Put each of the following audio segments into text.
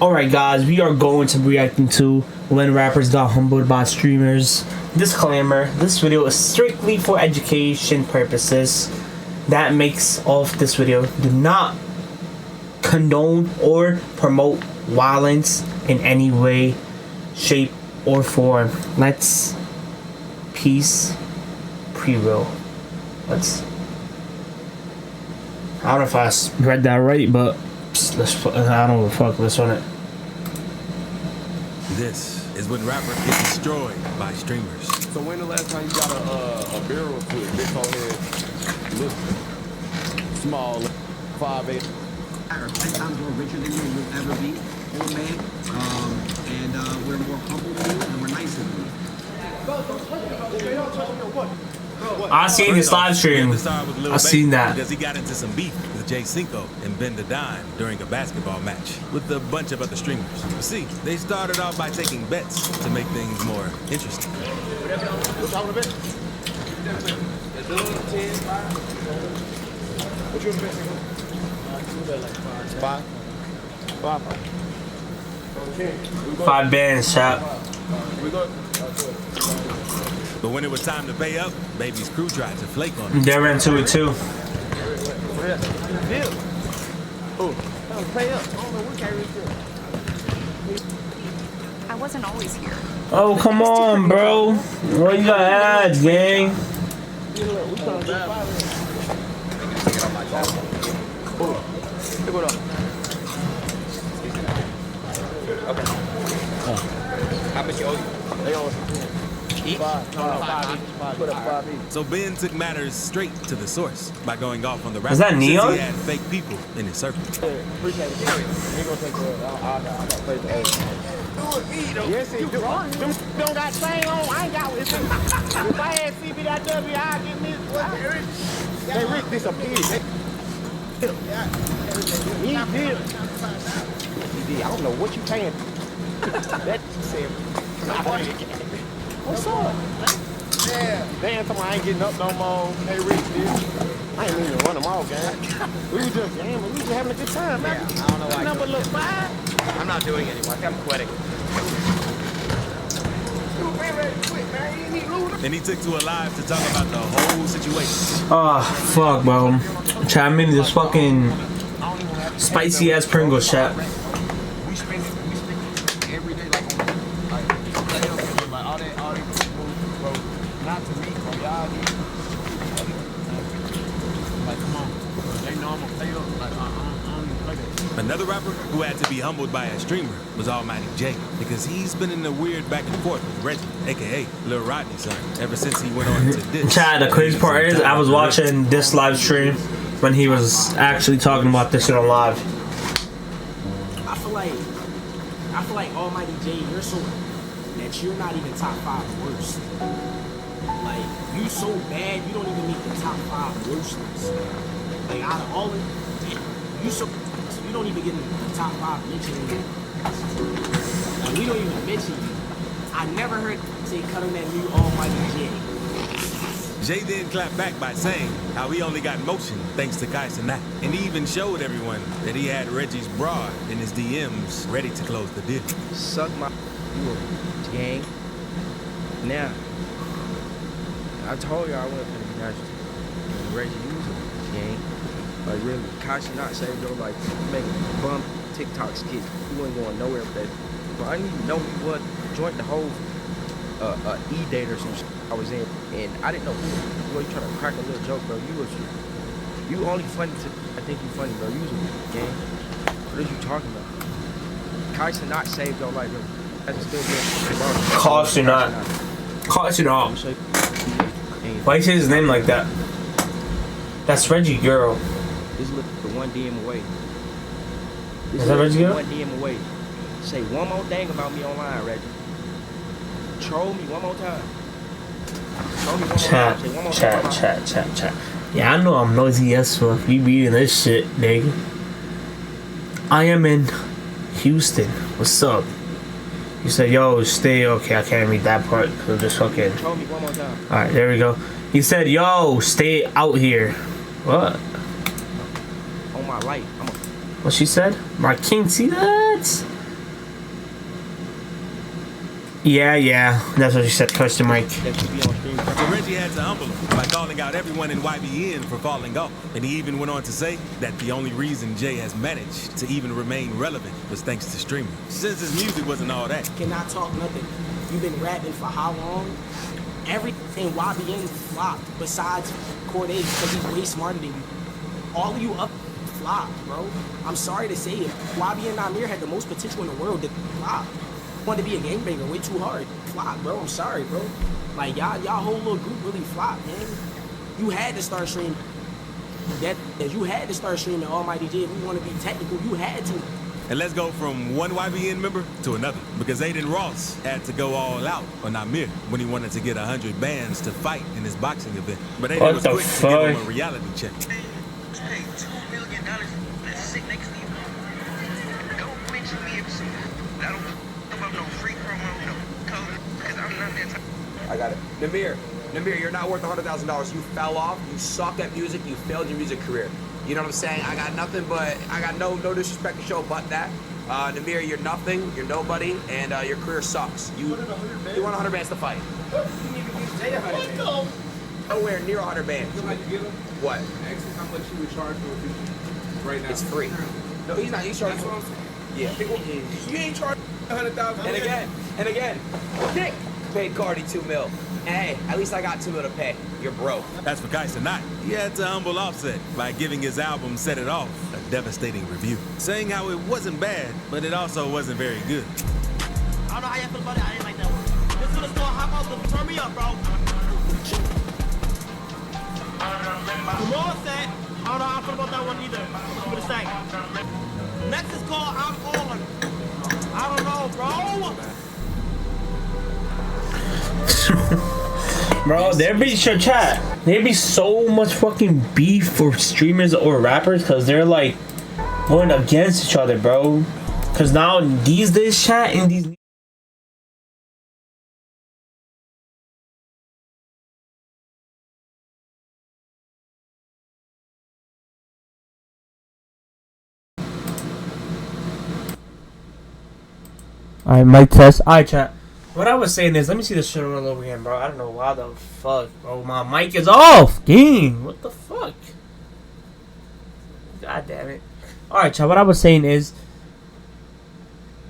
Alright guys, we are going to be reacting to when rappers got humbled by streamers. Disclaimer, this video is strictly for education purposes. That makes of this video. Do not condone or promote violence in any way, shape, or form. Let's peace pre-roll. I don't know if I read that right, but I don't give a fuck. Let's run it. This is when rappers get destroyed by streamers. So when the last time you got a barrel to it, big old head, look small, 5'8". 10 times more richer than you will ever be, homemade, and we're more humble than you, and we're nicer than you. I seen his live stream. I seen that. Because he got into some beef with Jay Cinco and Ben the Dime during a basketball match with a bunch of other streamers. You see, they started off by taking bets to make things more interesting. What's wrong with it? What you investing? Five bands, chap. We good? But when it was time to pay up, Baby's crew tried to flake on him. They're into it too. I wasn't always here. Oh, come on, bro. What you got ads, gang? How much you owe you? They owe us. So Ben took matters straight to the source by going off on the rapper. Is that Neon? Since he had fake people in his circle. Appreciate it. He gonna take I gotta play the A. Yes, he do. Don't got thing on. I ain't got with it. If I had CBW, I'd get me. They Rick disappeared. He did. I don't know what you paying. That said. What's up? Yeah. They ain't talking I ain't getting up no more. Hey, Rick, dude. I ain't even run them off, gang. We was just gambling. We was just having a good time, man. Yeah, I don't know why. Number look fine. I'm not doing it anymore. I think I'm quitting. And he took to a live to talk about the whole situation. Oh, fuck, bro. Chat, I'm in this fucking spicy ass Pringles chat. We spend every day like all that bro. Not to me, bro. Y'all like, come on. They know I'm gonna play up. Like, I don't even play that. Another rapper who had to be humbled by a streamer was Almighty Jay, because he's been in a weird back and forth with Reggie, aka Lil Rodney's son, ever since he went on to this. Chat, the crazy part is I was watching this live stream when he was actually talking about this shit on live. I feel like Almighty Jay, you're so that you're not even top 5 worst. Like, you so bad you don't even make the top 5 worst list. Like, out of all of you don't even get in the top 5 mentioning you. Like, we don't even mention you. I never heard say cut on that new Almighty Jay. Jay then clapped back by saying how he only got motion thanks to Kai Cenat, and he even showed everyone that he had Reggie's broad in his DMs ready to close the deal. Suck my gang. Now, I told you I wasn't gonna be nice to Reggie user gang. Like really, Kai Cenat saved your life. Making bum TikTok skits. You wasn't going nowhere with that. But I didn't even know he was joined the whole E-date or some shit I was in, and I didn't know who you trying to crack a little joke, bro. You only funny to I think you funny, bro. You was a gang. What are you talking about? Kai Cenat saved your life, bro. Cost you not. Cost you not. Why you say his name like that? That's Reggie Girl. This look the one DM away. Is that Reggie Girl? One DM away. Say one more thing about me online, Reggie. Troll me one more time. Troll me one more time. Say one more time. Chat. Yeah, I know I'm noisy as fuck. You beating this shit, nigga. I am in Houston. What's up? You said, yo, stay. Okay, I can't read that part because I'm just fucking. Troll me one more time. Alright, there we go. He said, yo, stay out here. What? On my life. What she said? My king, see that? Yeah, that's what she said. Question Mike. That should be on stream. So Reggie had to humble him by calling out everyone in YBN for falling off. And he even went on to say that the only reason Jay has managed to even remain relevant was thanks to streaming. Since his music wasn't all that. Cannot talk nothing. You've been rapping for how long? Everything YBN flopped besides Cordae because he's way smarter than you. All of you up flopped, bro. I'm sorry to say it. YBN Namir had the most potential in the world to flop. Wanted to be a gangbanger way too hard. Flop, bro. I'm sorry, bro. Like y'all whole little group really flopped, man. You had to start streaming. You had to start streaming Almighty J. If we want to be technical, you had to. And let's go from one YBN member to another. Because Aiden Ross had to go all out on Namir when he wanted to get 100 bands to fight in his boxing event. But Aiden was quick to give him a reality check. Hey, $2 million that's sit next to you. Don't mention me if I don't about no free promo, no code, because I'm not that type. I got it. Namir, you're not worth $100,000. You fell off. You suck at music. You failed your music career. You know what I'm saying? I got nothing but, I got no disrespect to show but that. Namir, you're nothing. You're nobody. And your career sucks. You want 100 bands to fight. Nowhere near 100 bands. You know how you get him? What? Ask him how much he would charge for a feature right now. It's free. No, he's not. He's charging. That's what I'm saying. Yeah. You ain't charging 100,000. And again, Kick paid Cardi $2 million. And hey, at least I got $2 million to pay. You're broke. As for Kai Cenat, he had to humble Offset by giving his album Set It Off a devastating review, saying how it wasn't bad, but it also wasn't very good. I don't know how y'all feel about it. I didn't like that one. This one is going hop out. Turn me up, bro. Come on, set. I don't know how I feel about that one either. Give it a sec. Next is called I'm On. I don't know, bro. Bro, there'd be chat. There'd be so much fucking beef for streamers or rappers because they're like going against each other, bro. Because now these days, chat in these. Alright, mic test. Alright, chat. What I was saying is, let me see this shit roll over again, bro. I don't know why the fuck, bro. My mic is off. Gang, what the fuck? God damn it. Alright, chat. What I was saying is,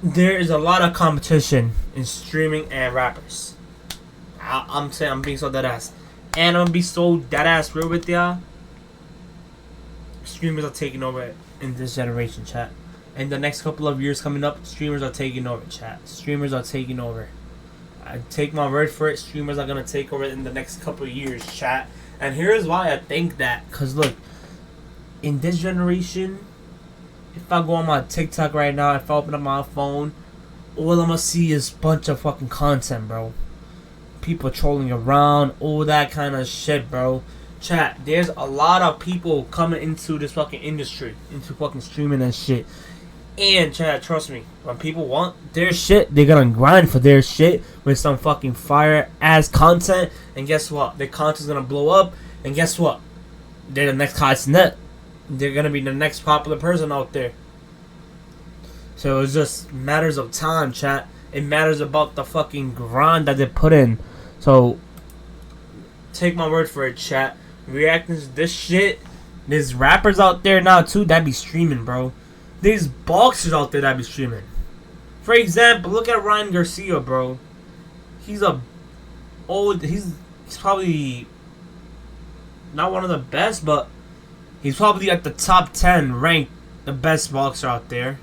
there is a lot of competition in streaming and rappers. I'm saying, I'm being so dead ass. And I'm gonna be so dead ass real with y'all. Streamers are taking over in this generation, chat. In the next couple of years coming up, streamers are taking over, chat. Streamers are taking over. I take my word for it. Streamers are gonna take over in the next couple of years, chat. And here's why I think that. Cause look, in this generation, if I go on my TikTok right now, if I open up my phone, all I'm gonna see is a bunch of fucking content, bro. People trolling around, all that kind of shit, bro. Chat, there's a lot of people coming into this fucking industry, into fucking streaming and shit. And chat, trust me, when people want their shit, they're gonna grind for their shit with some fucking fire ass content. And guess what? Their content's gonna blow up. And guess what? They're the next Kai Cenat. They're gonna be the next popular person out there. So it's just matters of time, chat. It matters about the fucking grind that they put in. So take my word for it, chat. Reacting to this shit. There's rappers out there now too that be streaming, bro. There's boxers out there that be streaming. For example, look at Ryan Garcia, bro. He's probably not one of the best, but he's probably at the top 10 ranked, the best boxer out there.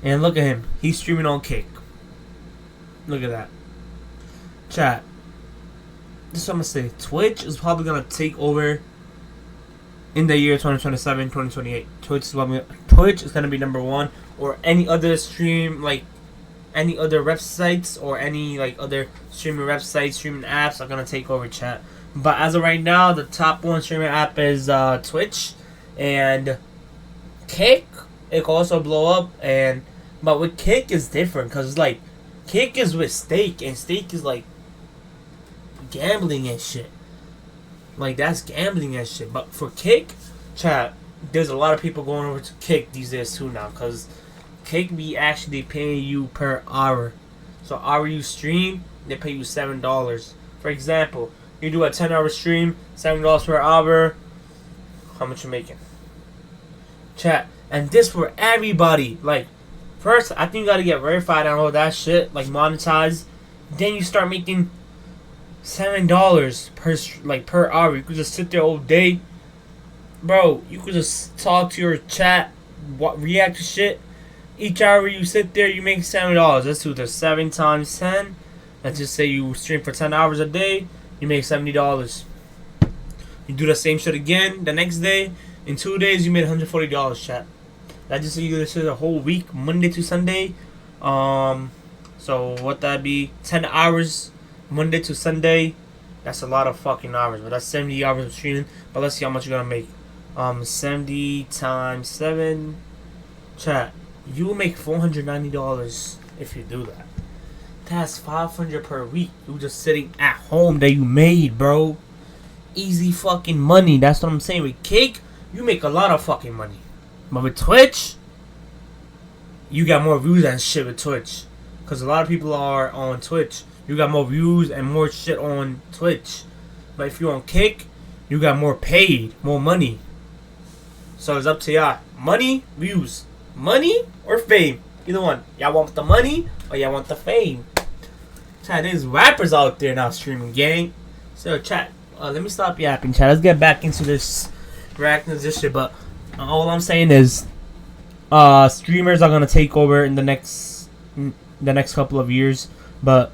And look at him. He's streaming on Kick. Look at that. Chat. This is what I'm going to say. Twitch is probably going to take over in the year 2027, 2028. Twitch is going to be number one. Or any other stream, like any other websites or any like other streaming websites, streaming apps are going to take over, chat. But as of right now, the top one streaming app is Twitch. And Kick, it can also blow up. But with Kick is different because like Kick is with Stake, and Stake is like gambling and shit. Like that's gambling and shit. But for Kick, chat, there's a lot of people going over to Kick these days too now, because Kick be actually paying you per hour. So hour you stream, they pay you $7. For example, you do a 10-hour stream, $7 per hour. How much you making? Chat. And this for everybody. Like, first, I think you gotta get verified and all that shit, like monetized. Then you start making $7 per hour. You could just sit there all day, bro. You could just talk to your chat, react to shit. Each hour you sit there, you make $7. Let's do the 7 times 10. Let's just say you stream for 10 hours a day, you make $70. You do the same shit again the next day. In 2 days, you made $140, chat. That just say you do this shit a whole week, Monday to Sunday. So what that be? 10 hours, Monday to Sunday. That's a lot of fucking hours, but that's 70 hours of streaming. But let's see how much you're gonna make. 70 times 7, chat. You will make $490 if you do that. That's $500 per week. You just sitting at home that you made, bro. Easy fucking money. That's what I'm saying. With Kick, you make a lot of fucking money. But with Twitch, you got more views and shit with Twitch. Because a lot of people are on Twitch. You got more views and more shit on Twitch. But if you're on Kick, you got more paid, more money. So it's up to y'all. Money, views. Money or fame. Either one. Y'all want the money or y'all want the fame. Chat, there's rappers out there now streaming, gang. So chat, let me stop yapping, chat. Let's get back into this reacting to this shit. But all I'm saying is, streamers are gonna take over in the next couple of years. But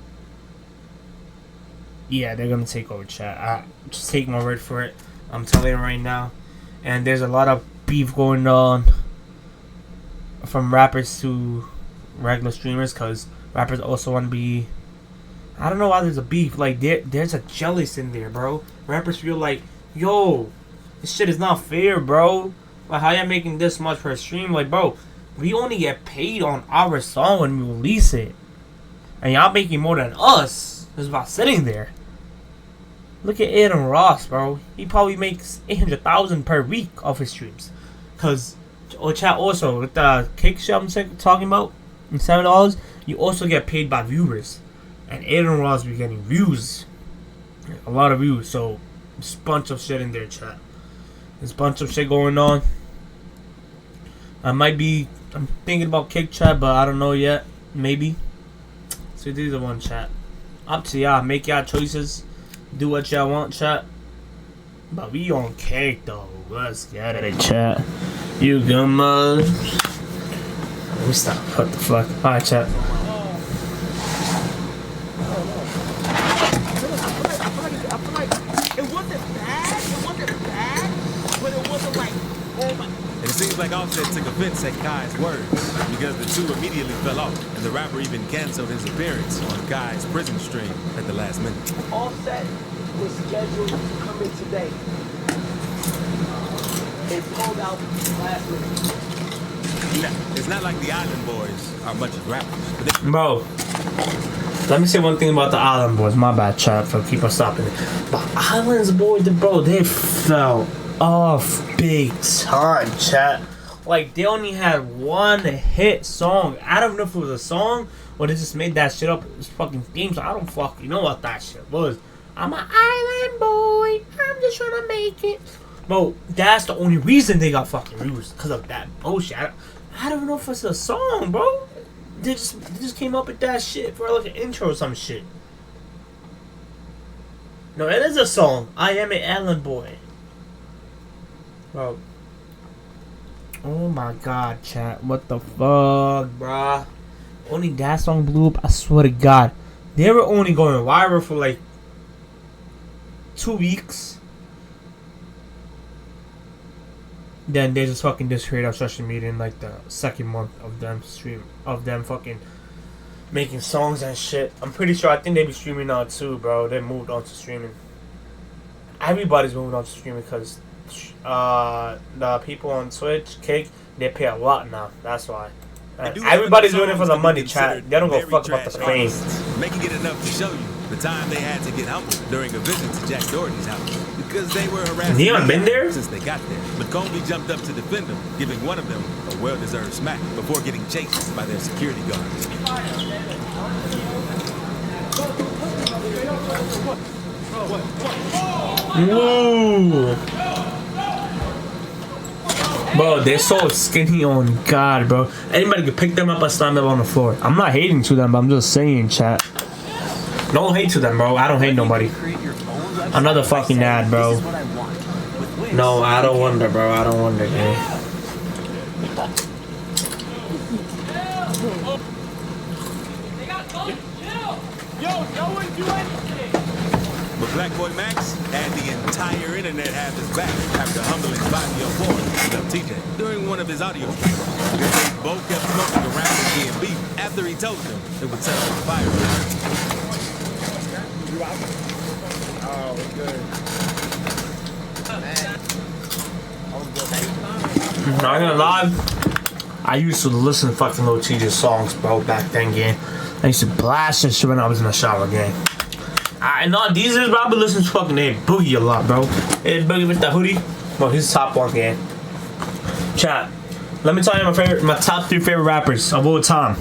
yeah, they're gonna take over, chat. Just take my word for it. I'm telling you right now. And there's a lot of beef going on from rappers to regular streamers, because rappers also want to be. I don't know why there's a beef. Like there's a jealous in there, bro. Rappers feel like, yo, this shit is not fair, bro. Like, how y'all making this much per stream? Like, bro, we only get paid on our song when we release it, and y'all making more than us just by sitting there. Look at Adam Ross, bro. He probably makes $800,000 per week off his streams. Cause, chat, also with the Kick shit I'm talking about, and $7, you also get paid by viewers. And Adam Ross be getting views, a lot of views. So there's a bunch of shit in there, chat. There's a bunch of shit going on. I'm thinking about Kick, chat, but I don't know yet. Maybe. So these are one, chat. Up to y'all. Make y'all choices. Do what y'all want, chat. But we on Kick though. Let's get it, chat. You good, mother? Let me stop. What the fuck? Alright, chat. It seems like Offset took offense at Kai's words, because the two immediately fell off, and the rapper even canceled his appearance on Kai's prison stream at the last minute. Offset was scheduled to come in today. It pulled out last minute. Now, it's not like the Island Boys are much of rappers, but they Bro, let me say one thing about the Island Boys. My bad, chat, for keep on stopping it. But Islands Boys, bro, they fell off big time, chat. Like, they only had one hit song. I don't know if it was a song or they just made that shit up. It was fucking theme song. I don't fucking know what that shit was. I'm an island boy. I'm just trying to make it. Bro, that's the only reason they got fucking views, because of that bullshit. I don't know if it's a song, bro. They just came up with that shit for like an intro or some shit. No, it is a song. I am an island boy. Bro. Oh my god, chat. What the fuck, bruh? Only that song blew up, I swear to god. They were only going viral for like 2 weeks. Then they just fucking disappeared off social media in like the second month of them fucking making songs and shit. I'm pretty sure, I think they be streaming now too, bro. They moved on to streaming. Everybody's moving on to streaming because the people on Twitch, Kick, they pay a lot now. That's why. Everybody's doing it for the money, chat. They don't go fuck about the fame. Making it enough to show you the time they had to get humble during a visit to Jack Doherty's house, because they were harassed. Neon been there since they got there. But Comey jumped up to defend them, giving one of them a well-deserved smack before getting chased by their security guards. Woo! Bro, they're so skinny on God, bro. Anybody could pick them up and slam them on the floor. I'm not hating to them, but I'm just saying, chat. No hate to them, bro. I don't hate nobody. Another fucking ad, bro. No, I don't wonder, bro. I don't wonder, man. But Black Boy Max had the entire internet have his back after humbling Fabio Ford and TJ during one of his audio streams. They both kept smoking around with B&B after he told them it would set up a fire. Oh, good. Not gonna lie, I used to listen to fucking Lil TJ songs, bro, back then, gang. I used to blast that shit when I was in the shower, gang. And not these days, bro, I been listening to fucking Boogie a lot, bro. Boogie with the hoodie, bro, he's top one, gang. Chat, let me tell you my top 3 favorite rappers of all time.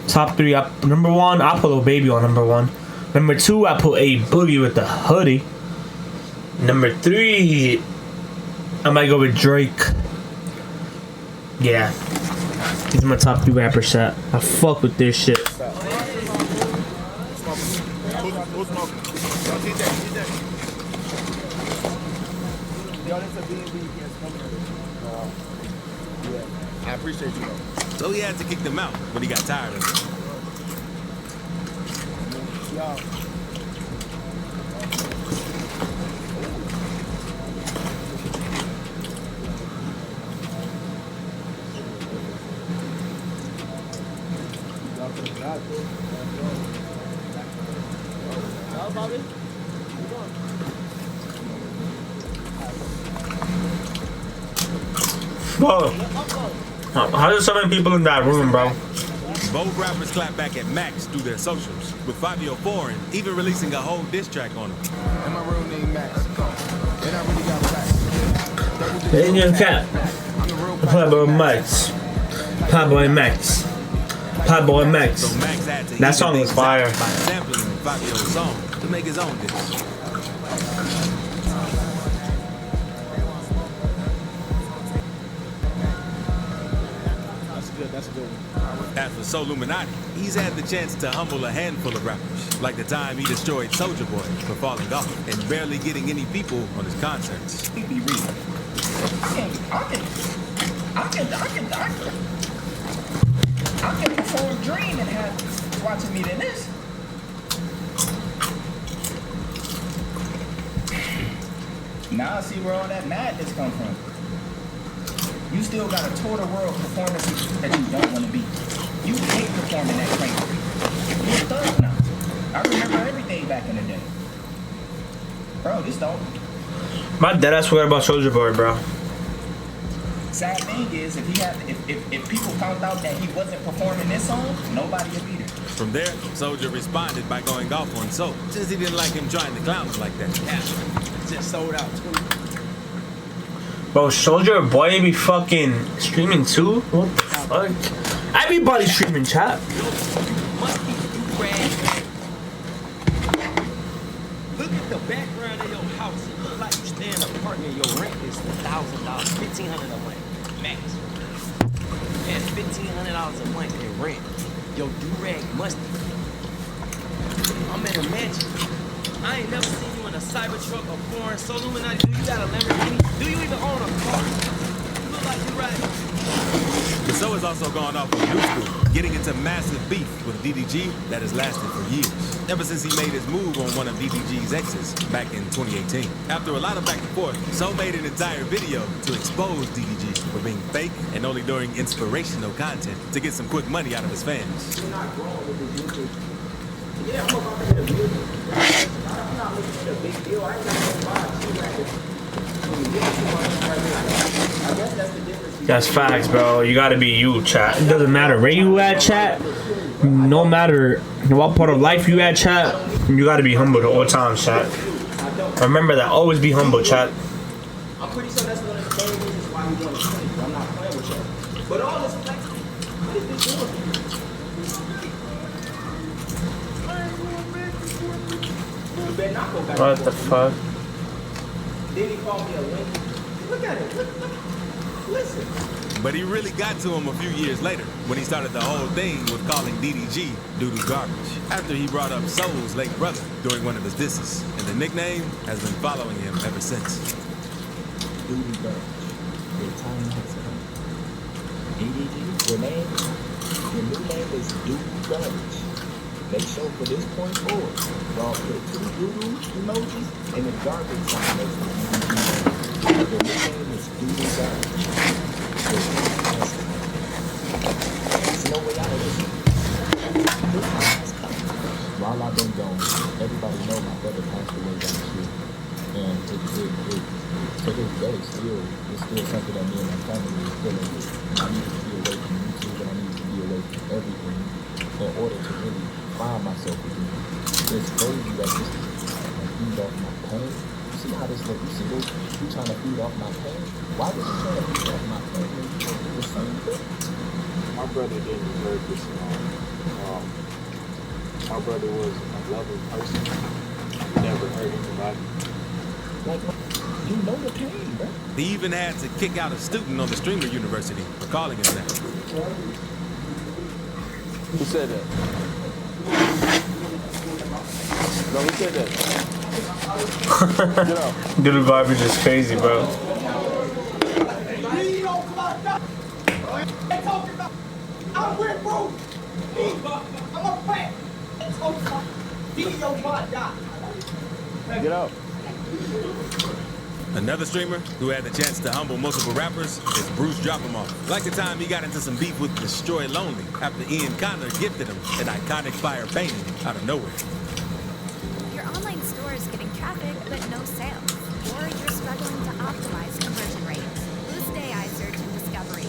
Top 3, number 1, I put Lil Baby on number 1. Number 2, I put A Boogie with the hoodie. Number 3, I might go with Drake. Yeah. These are my top 3 rappers, chat. I fuck with this shit. Who's smoking? I appreciate you, though. So he had to kick them out when he got tired of it. Bro, how are so many people in that room, bro? Both rappers clapped back at Max through their socials, with Fabio Foreign even releasing a whole diss track on him. And my real name Max. And I really got facts. Indian Cat. Playboy Max. Playboy Max. Playboy Max. So Max had to That song was fire. by sampling Fabio's song to make his own diss. That's a good one. As for Soul Illuminati, he's had the chance to humble a handful of rappers, like the time he destroyed Soulja Boy for falling off and barely getting any people on his concerts. I can perform Dream and have watching me than this. Now I see where all that madness come from. You still got a tour the world performance that you don't want to be. You hate performing that crazy. You're a thug now. I remember everything back in the day. Bro, this don't. My deadass forgot about Soulja Boy, bro. Sad thing is, if people found out that he wasn't performing this song, nobody would be there. From there, Soulja responded by going off on Soul, since he didn't like him trying to clown him like that. Yeah, just sold out. Bro, Soulja Boy be fucking streaming too? What the fuck? Everybody streaming, chat. Look at the background of your house. It look like you stay in an apartment. Your rent is $1,000, $1,500 a month, max. That's $1,500 a month in rent. Your do-rag musty. I'm in a mansion. I ain't never seen you in a Cybertruck or foreign Soul Illuminati. Do you got a Lamborghini? Do you even own a car? You look like you right. The Soul has also gone off on New School, getting into massive beef with DDG that has lasted for years, ever since he made his move on one of DDG's exes back in 2018. After a lot of back and forth, Soul made an entire video to expose DDG for being fake and only doing inspirational content to get some quick money out of his fans. That's facts, bro. You gotta be you, chat. It doesn't matter where you at, chat. No matter what part of life you at, chat. You gotta be humble at all times, chat. Remember that. Always be humble, chat. I'm pretty sure that's one of the main reasons why we want to play. I'm not playing with you. But all this flexing, what is this doing? and I go back. What and the forth. fuck? Then he called me a link. Look at it. Look. Listen. But he really got to him a few years later when he started the whole thing with calling DDG doo-doo garbage after he brought up Soul's late brother during one of his disses, and the nickname has been following him ever since. Doo-doo garbage. Your time has come. DDG, your name, your new name is Doo-doo garbage. Make sure for this point forward, y'all put 2 doo-doo emojis and a garbage sign next to DDG. Your new name is Doo-doo garbage. There's no way out of this. This time has come. While I've been gone, everybody know my brother passed away down the street. And it to this day, it's still something that me and my family is dealing with. I need to be away from YouTube and I need to be away from everything in order to really find myself again. It's crazy that this is feed off my pain. You see how this looks? You see this? You trying to feed off my pain? Why would you try to feed off my pain when you don't do the same thing? My brother didn't deserve this. My brother was a loving person. He never hurt anybody. Like, you know the pain, bro. He even had to kick out a student on the Streamer University for calling him that. Who said that? No, who said that? Get out. Doo-doo garbage is crazy, bro. I'm with bro. I'm a fat. Get out. Another streamer who had the chance to humble multiple rappers is Bruce Dropomoff. Like the time he got into some beef with Destroy Lonely after Ian Connor gifted him an iconic fire painting out of nowhere. Your online store is getting traffic but no sales, or you're struggling to optimize conversion rates. Boost AI search and discovery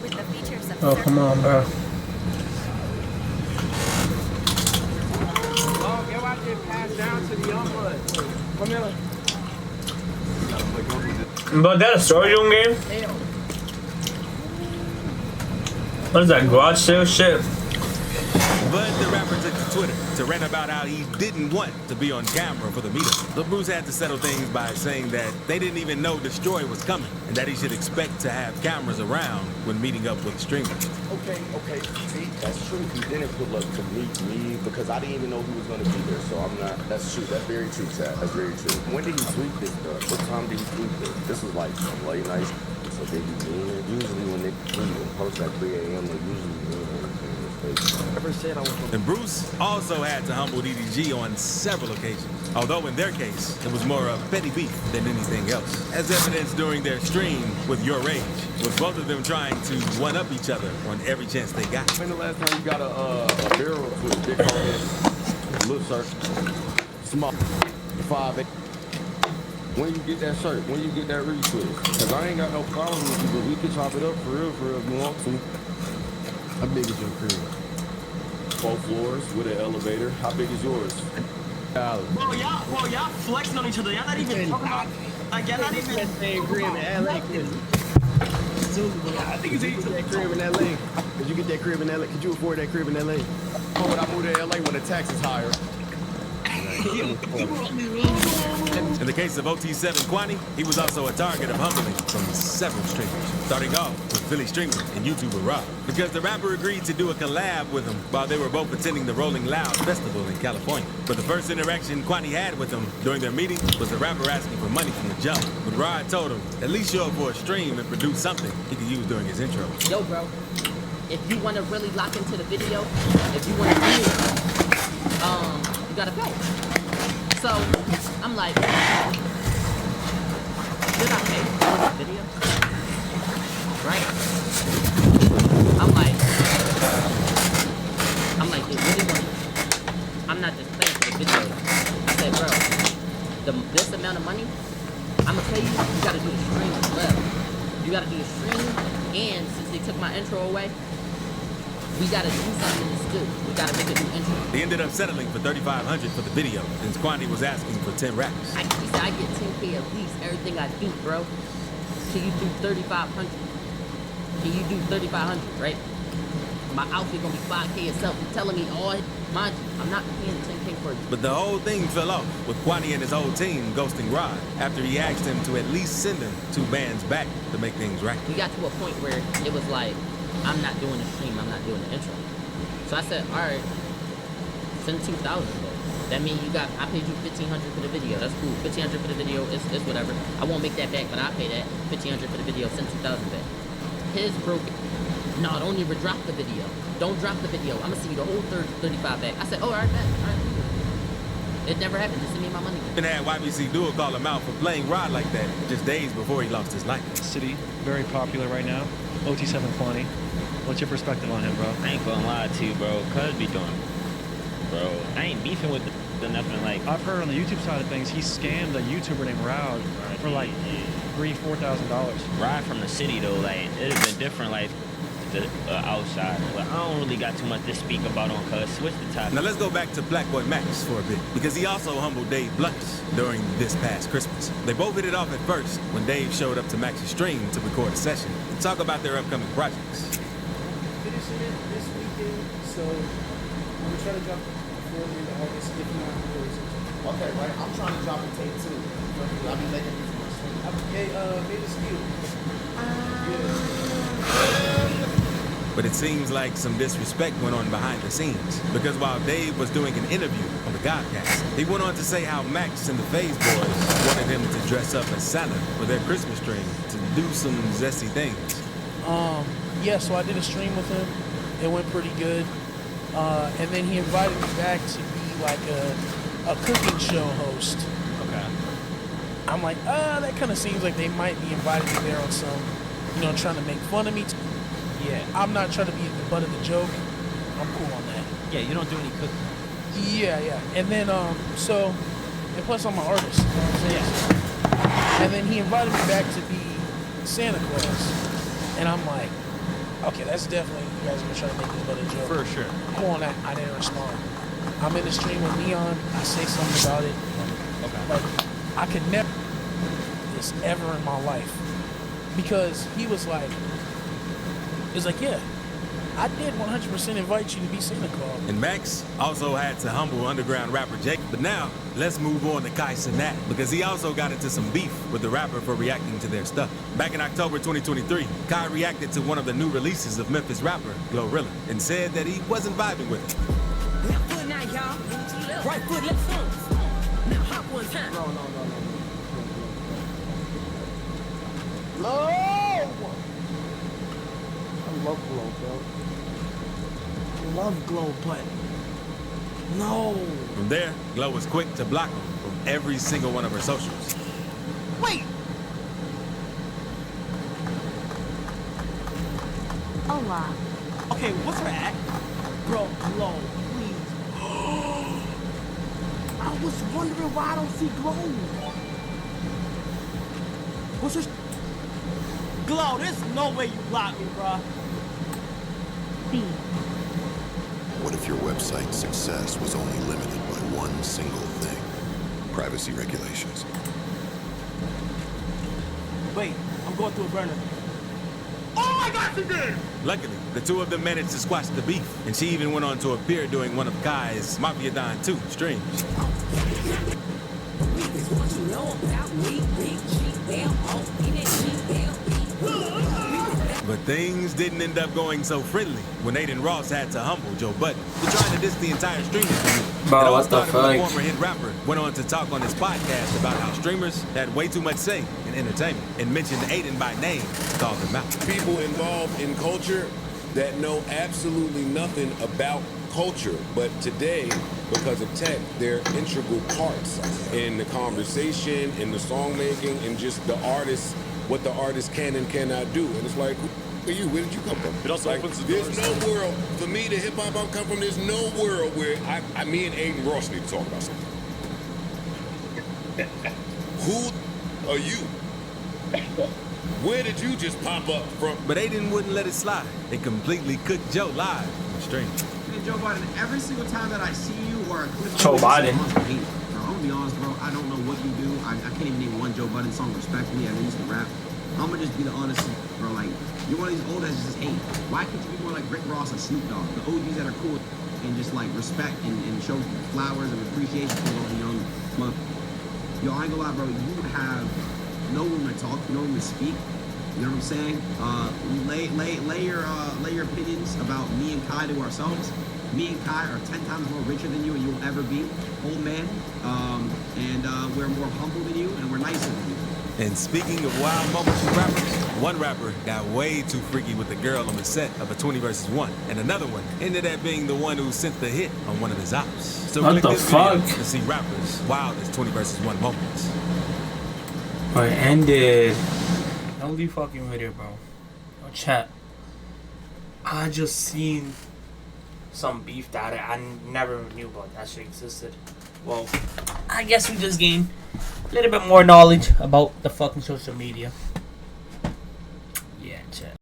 with the features of Oh, come on, bro. Oh, get out there, pass down to the young blood. Come here. But that a story room game? What is that, garage sale shit? But the rapper took to Twitter to rant about how he didn't want to be on camera for the meetup. But Bruce had to settle things by saying that they didn't even know Destroy was coming and that he should expect to have cameras around when meeting up with streamers. Okay. See, that's true. He didn't pull up to meet me because I didn't even know he was going to be there. So I'm not. That's true. That's very true, Chad. That's very true. When did he tweet this stuff? What time did he tweet this? This was like late night. So they be mean. Usually when they tweet and post at 3 a.m., they usually mean everything. Never said I was gonna... And Bruce also had to humble DDG on several occasions. Although in their case, it was more of petty beef than anything else. As evidenced during their stream with Your Rage, with both of them trying to one-up each other on every chance they got. When the last time you got a barrel with a big head, little shirt, small, 5'8"? When you get that shirt, when you get that retwist? Because I ain't got no problem with you, but we can chop it up for real if you want to. How big is your crib? 4 floors with an elevator. How big is yours? Bro, y'all flexing on each other. Y'all not even talking about, like, y'all not even. Same crib in LA. I think it's easy. That crib in LA. Could you get that crib in LA? Could you afford that crib in LA? Oh, when I moved to LA when the tax is higher. In the case of OT7 Kwani, he was also a target of humbling from several streamers, starting off with Philly streamer and YouTuber Rob, because the rapper agreed to do a collab with him while they were both attending the Rolling Loud Festival in California. But the first interaction Kwani had with him during their meeting was the rapper asking for money from the jump. But Rod told him, at least show up for a stream and produce something he could use during his intro. Yo, bro, if you want to really lock into the video, if you want to do it, you gotta pay. So, I'm like, should I pay for the video? Right? I'm like, it really want I'm not just paying for the video. I said, bro, this amount of money, I'm gonna pay you, you gotta do the stream as well. You gotta do the stream, and since they took my intro away, we gotta do something in the studio. We gotta make a new intro. They ended up settling for $3,500 for the video, since Kwani was asking for 10 raps. He said, I get 10K at least, everything I do, bro. Can you do 3,500? Can you do 3,500, right? my outfit gonna be 5K itself. He's telling me all, mind you, I'm not paying 10K for it. But the whole thing fell off with Kwani and his whole team ghosting Rod after he asked him to at least send him 2 bands back to make things right. We got to a point where it was like, I'm not doing the stream, I'm not doing the intro. So I said, all right, send 2,000 though. That means I paid you 1,500 for the video. That's cool. 1,500 for the video is whatever. I won't make that back, but I'll pay that. 1,500 for the video, send 2,000 back. His broke it. No, don't even drop the video. Don't drop the video. I'm gonna send you the whole 35 back. I said, oh, all right, man. All right. It never happened. Just send me my money. And had YBC Duo call him out for playing Rod like that just days before he lost his life. City, very popular right now. OT720. What's your perspective on him, bro? I ain't gonna lie to you, bro. Cuz be doing, bro. I ain't beefing with the nothing like. I've heard on the YouTube side of things, he scammed a YouTuber named Rod for like $3,000-4,000. Rod from the city though, like it'd have been different, like the outside. But I don't really got too much to speak about on Cuz. Switch the topic. Now let's go back to Black Boy Max for a bit, because he also humbled Dave Blunt during this past Christmas. They both hit it off at first when Dave showed up to Max's stream to record a session and talk about their upcoming projects. Finishing it this weekend, so I'm gonna try to drop before the end of August, if not before. Okay, right. I'm trying to drop a tape too. I'll be making this for my stream. Made a skill. But it seems like some disrespect went on behind the scenes, because while Dave was doing an interview on the Godcast, he went on to say how Max and the FaZe Boys wanted him to dress up as Santa for their Christmas stream to do some zesty things. Yeah, so I did a stream with him. It went pretty good. And then he invited me back to be like a cooking show host. Okay. I'm like, that kind of seems like they might be inviting me there on some, trying to make fun of me. Yeah. I'm not trying to be the butt of the joke. I'm cool on that. Yeah, you don't do any cooking. Yeah. And then, and plus I'm an artist. You know what I'm saying? Yeah. And then he invited me back to be Santa Claus. And I'm like, okay, that's definitely, you guys are going to try to make me a butt of the joke. For sure. Cool on that. I didn't respond. I'm in the stream with Neon. I say something about it. Okay. Like, I could never do this ever in my life. Because he was like, yeah, I did 100% invite you to be Santa Claus. And Max also had to humble underground rapper Jake. But now, let's move on to Kai Cenat, because he also got into some beef with the rapper for reacting to their stuff. Back in October 2023, Kai reacted to one of the new releases of Memphis rapper Glorilla and said that he wasn't vibing with it. Left foot now, y'all. Right foot, left foot. Now hop one time. No! I love Glow, bro. I love Glow, but no. From there, Glow was quick to block him from every single one of her socials. Wait! Hola. Okay, what's her act? Bro, Glow, please. I was wondering why I don't see Glow. What's her... Glow, there's no way you blocked me, bro. What if your website's success was only limited by one single thing? Privacy regulations. Wait, I'm going through a burner. Oh my God, she did! Luckily, the two of them managed to squash the beef, and she even went on to appear during one of Kai's Mafia Don 2 streams. But things didn't end up going so friendly when Aiden Ross had to humble Joe Budden for trying to diss the entire streaming community. Bro, It all what the started when fuck? former hit rapper went on to talk on his podcast about how streamers had way too much say in entertainment and mentioned Aiden by name, called him out. People involved in culture that know absolutely nothing about culture, but today, because of tech, they're integral parts in the conversation, in the song making, and just the artists, what the artist can and cannot do. And it's like, who are you? Where did you come from? It also like, opens the there's doors. no world, for me, the hip hop I've come from, there's no world where me and Aiden Ross need to talk about something. Who are you? Where did you just pop up from? But Aiden wouldn't let it slide. They completely cooked Joe live on the stream. Hey, Joe Biden, every single time that I see you or a clip Joe Biden. Bro, I'm gonna be honest, bro. I don't know what you do. I can't even name one Joe Budden song. Respectfully, I know you used to rap. I'm gonna just be the honest, bro. Like, you're one of these old heads that just hate. Why can't you be more like Rick Ross or Snoop Dogg, the OGs that are cool and just like respect and show flowers and appreciation for those young month. Yo, I ain't gonna lie, bro. You have no room to talk, no room to speak. You know what I'm saying? Lay your opinions about me and Kai to ourselves. Me and Kai are 10 times more richer than you, and you'll ever be, old man. And we're more humble than you, and we're nicer than you. And speaking of wild moments with rappers, one rapper got way too freaky with a girl on the set of a 20 vs. 1, and another one ended up being the one who sent the hit on one of his ops. So What click the this video fuck? to see rappers' wildest 20 vs. 1 moments. Alright, ended. Don't leave fucking video, bro. Yo, chat. I just seen some beef that I never knew about that shit existed. Well, I guess we just gained a little bit more knowledge about the fucking social media.